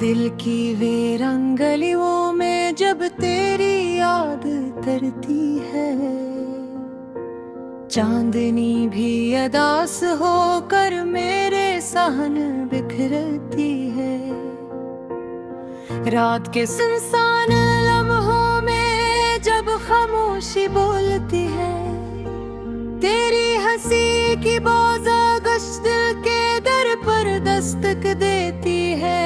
दिल की वीरान गलियों में जब तेरी याद तरती है, चांदनी भी अदास होकर मेरे सहन बिखरती है। रात के सुनसान लम्हों में जब खामोशी बोलती है, तेरी हंसी की बोझ गश्त दिल के दर पर दस्तक देती है।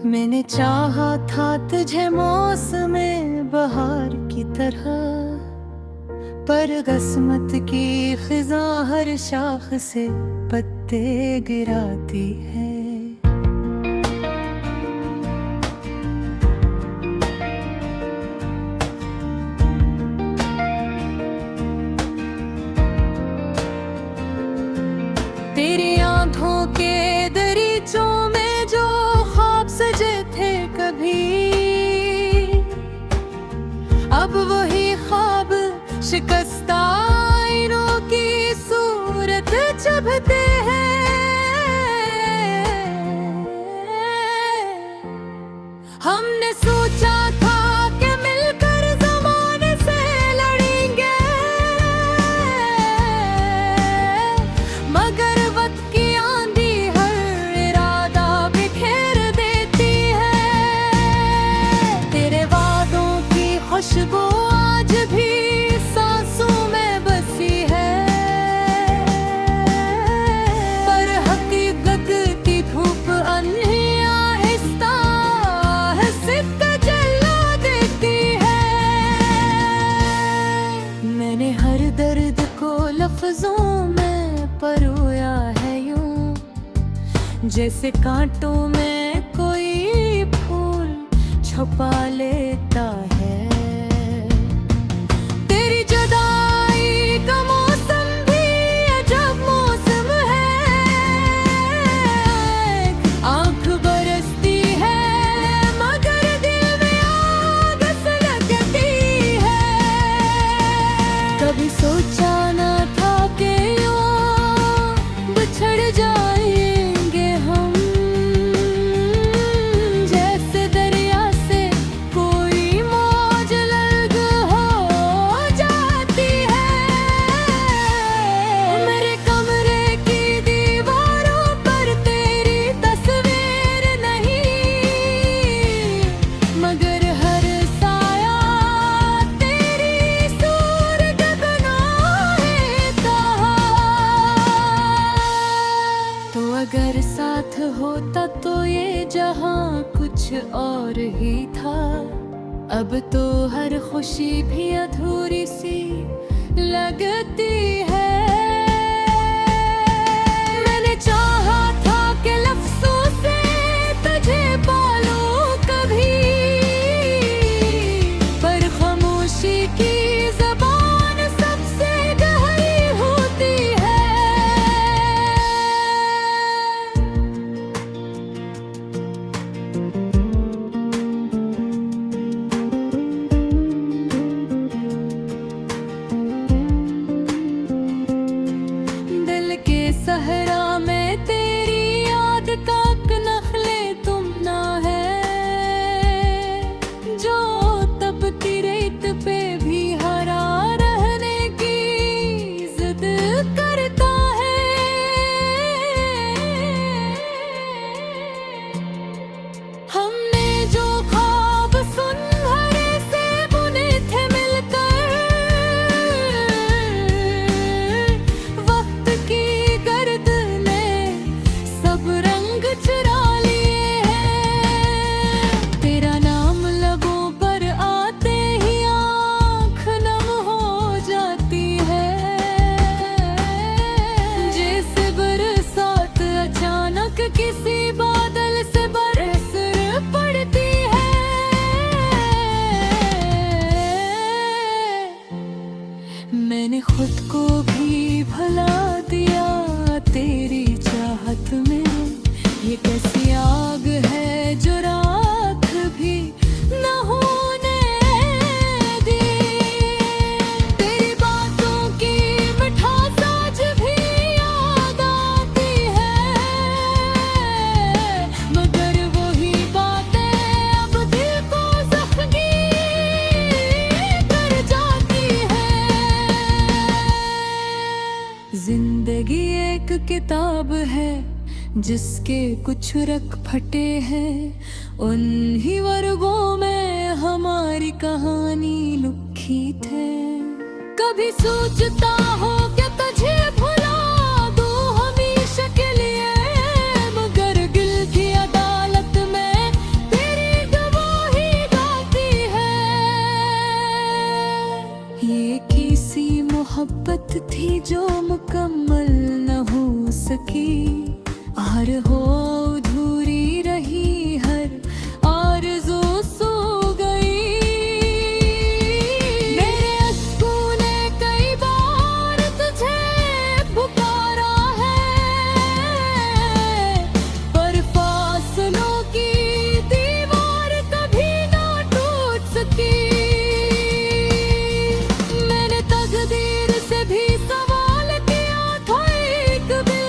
मैंने चाहा था तुझे मौसमे बहार की तरह, पर किस्मत की खिज़ा हर शाख से पत्ते गिराती है। तेरी आंखों के दरीचों में जो ख्वाब सजे थे कभी, अब वही ख्वाब शिकस्ता आईनों की सूरत चुभते हैं। हमने सोचा था कि मिलकर ज़माने से लड़ेंगे, मगर वक्त की आंधी हर इरादा बिखेर देती है। तेरे वादों की खुशबू आज भी सांसों में बसी है, पर हकीकत की धूप अन्ही आहिस्ता आहिस्ता जला देती है। मैंने हर दर्द को लफ्जों में परोया है यूं, जैसे कांटों में कोई फूल छुपा लेता है। तेरी जुदाई का मौसम भी अजब मौसम है, आँख बरसती है मगर दिल में आग सुलगती है। कभी सोचा ना था कि यूं बिछड़ जाएंगे हम, जैसे दरिया से कोई मौज अलग हो जाती है। मेरे कमरे की दीवारों पर तेरी तस्वीर नहीं, मगर हर साया तेरी सूरत गुनाहे कहा। तो अगर साथ होता तो ये जहां कुछ और ही था, अब तो हर खुशी भी अधूरी सी लगती है। मैंने चाहा था कि लफ्जों से तुझे पालूं कभी, पर खामोशी की ज़बान सबसे गहरी होती है। दिल के सहरा में तेरी जिसके कुछ रख फटे हैं, उन्हीं वर्गों में हमारी कहानी लुकी थे। कभी सोचता हो कि तुझे भुला दूं हमेशा के लिए, मगर दिल की अदालत में तेरी गवाही गाती है। ये किसी मोहब्बत थी जो मुकम्मल न हो सकी, हर हो अधूरी रही, हर आरज़ू सो गई। मेरे अश्कों ने कई बार तुझे पुकारा है, पर फासलों की दीवार कभी ना टूट सकी। मैंने तकदीर से भी सवाल किया था एक दिन,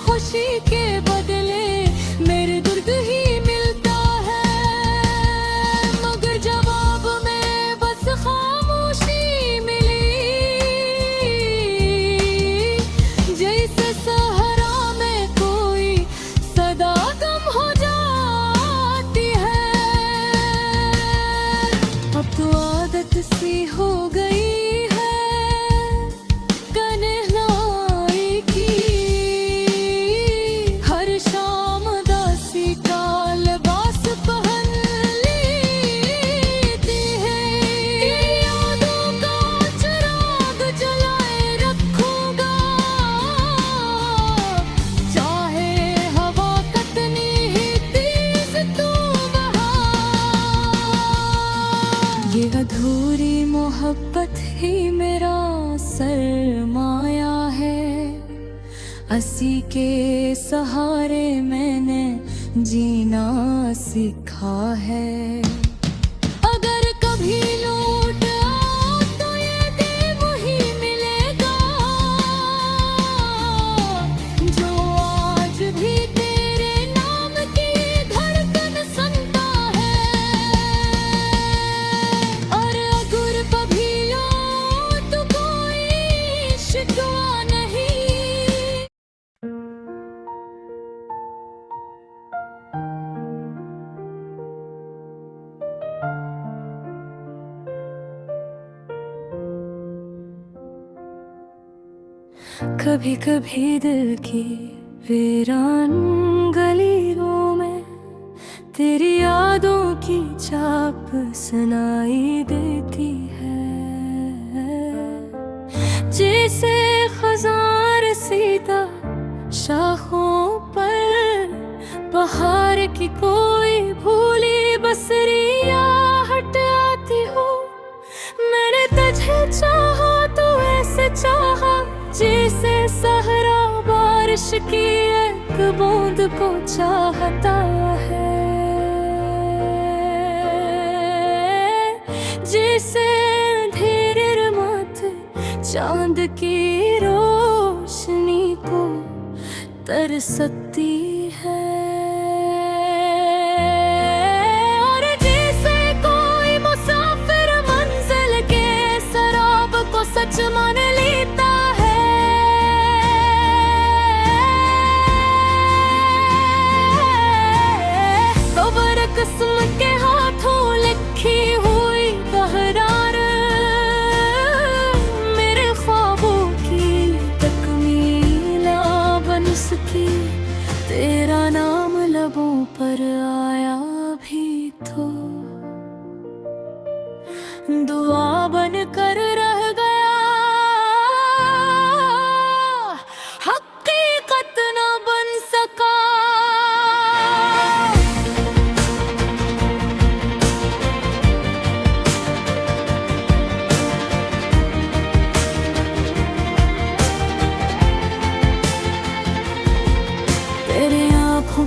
खुशी के बदले मेरे दर्द ही मिलता है, मगर जवाब में बस खामोशी मिली। जैसे सहरा में कोई सदा कम हो जाती है। अब तो आदत सी हो गई ये अधूरी मोहब्बत ही मेरा सरमाया है, असी के सहारे मैंने जीना सीखा है। अगर कभी लौट आओ तो ये दिन वही मिलेगा जो आज भी तेरे नाम की धड़कन सुनता है। और अगर कभी लो तो कोई शिकवा नहीं। कभी कभी दिल की वीरान गलियों में तेरी यादों की चाप सुनाई देती है। जैसे खज़ां सीता शाखों पर बहार की कोई भूली बसरिया हट आती हो। मैंने तुझे चाहा तो ऐसे चाहा जैसे सहरा बारिश की एक बूंद को चाहता है। जैसे अंधेरे माथे चांद की रोशनी को तरसती है। और जैसे कोई मुसाफिर मंजिल के सराब को सच मान लेता है। किस्मत के हाथों लिखी हुई तहरार मेरे ख्वाबों की तकमीला बन सकी। तेरा नाम लबों पर आया भी तो दुआ बन कर रह गया, हकीकत न बन सका।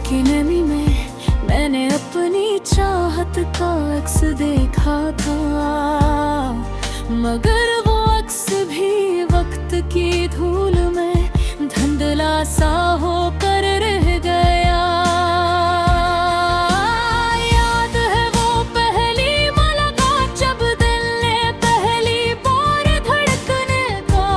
की नमी में मैंने अपनी चाहत का अक्स देखा था, मगर वो अक्स भी वक्त की धूल में धुंधला सा होकर रह गया। याद है वो पहली मुलाकात जब दिल ने पहली बार धड़कने का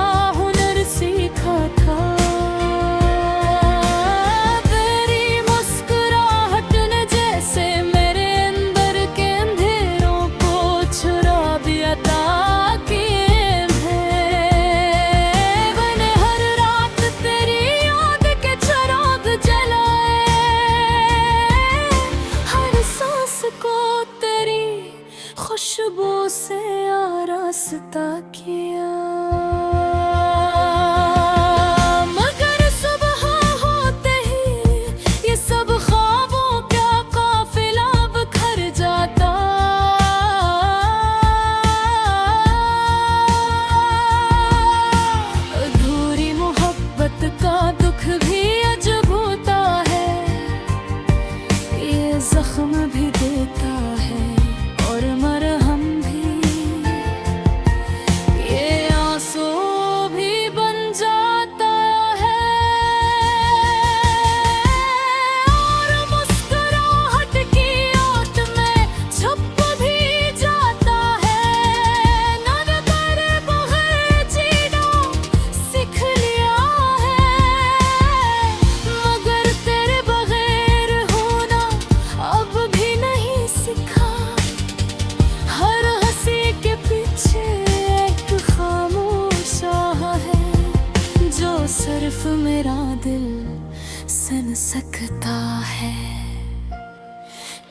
हसन सकता है।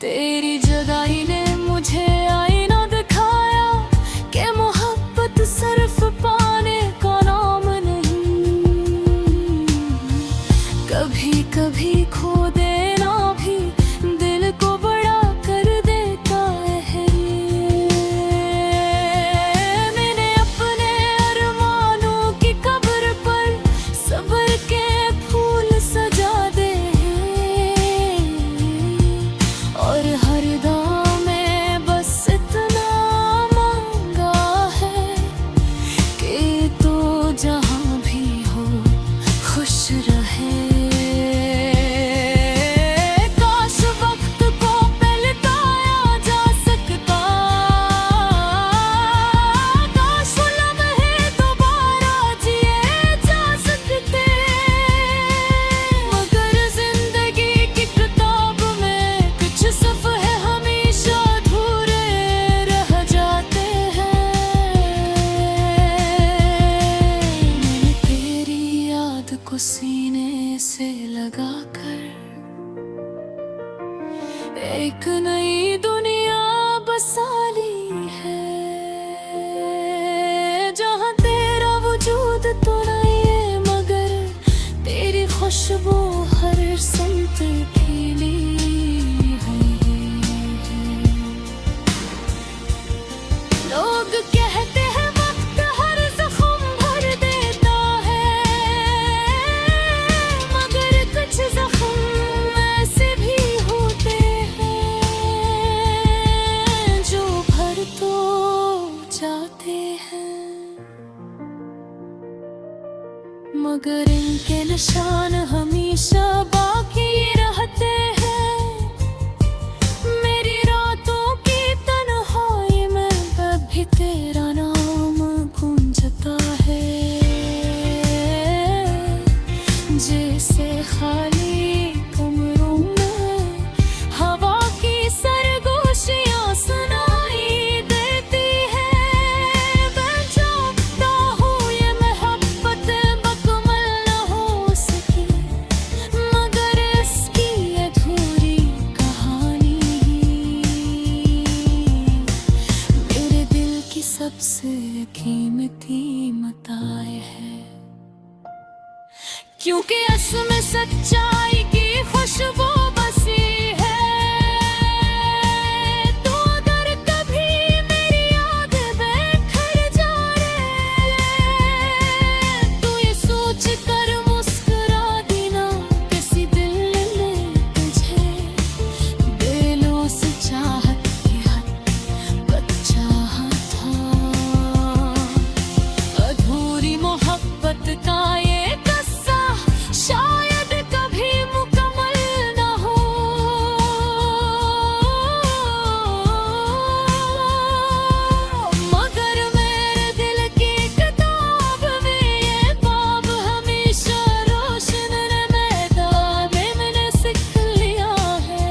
तेरी जुदाई ने मुझे आईना दिखाया कि मोहब्बत सिर्फ पाने का नाम नहीं। कभी कभी खो देना भी दिल को बड़ा कर देता है। मैंने अपने अरमानों की कब्र पर सब्र के फूल सजा दे हैं और हर दम में बस इतना मांगा है कि तू जहाँ भी हो खुश रहे। को सीने से लगाकर एक नई दुनिया बसा ली है, जहाँ तेरा वजूद तो नहीं है मगर तेरी खुशबू हर संत खिली है। लोग कहते हैं मगर इनके निशान हमेशा बाकी रहते हैं। मेरी रातों की तन्हाई में भी तेरा नाम गूंजता है। जैसे खाली कमरों में हवा की सरगोशियां सुनाई देती है। मैं जानता हूँ ये मोहब्बत सबसे कीमती मताए है, क्योंकि इसमें सच्चाई की खुशबू बसी है। तो अगर कभी मेरी याद बैठर जाए तो ये सोच कर मुस्कुरा देना किसी दिल ने तुझे दिलों से चाहत के हद बच्चा का ये किस्सा शायद कभी मुकम्मल न हो। मगर मेरे दिल की किताब में ये बाब हमेशा रोशन रहता है। मैंने सीख लिया है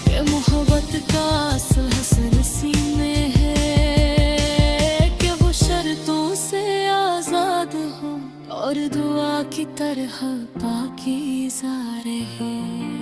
कि मोहब्बत का असल हसन सीने है, से आजाद हो और दुआ की तरह पाकीज़ा रहे।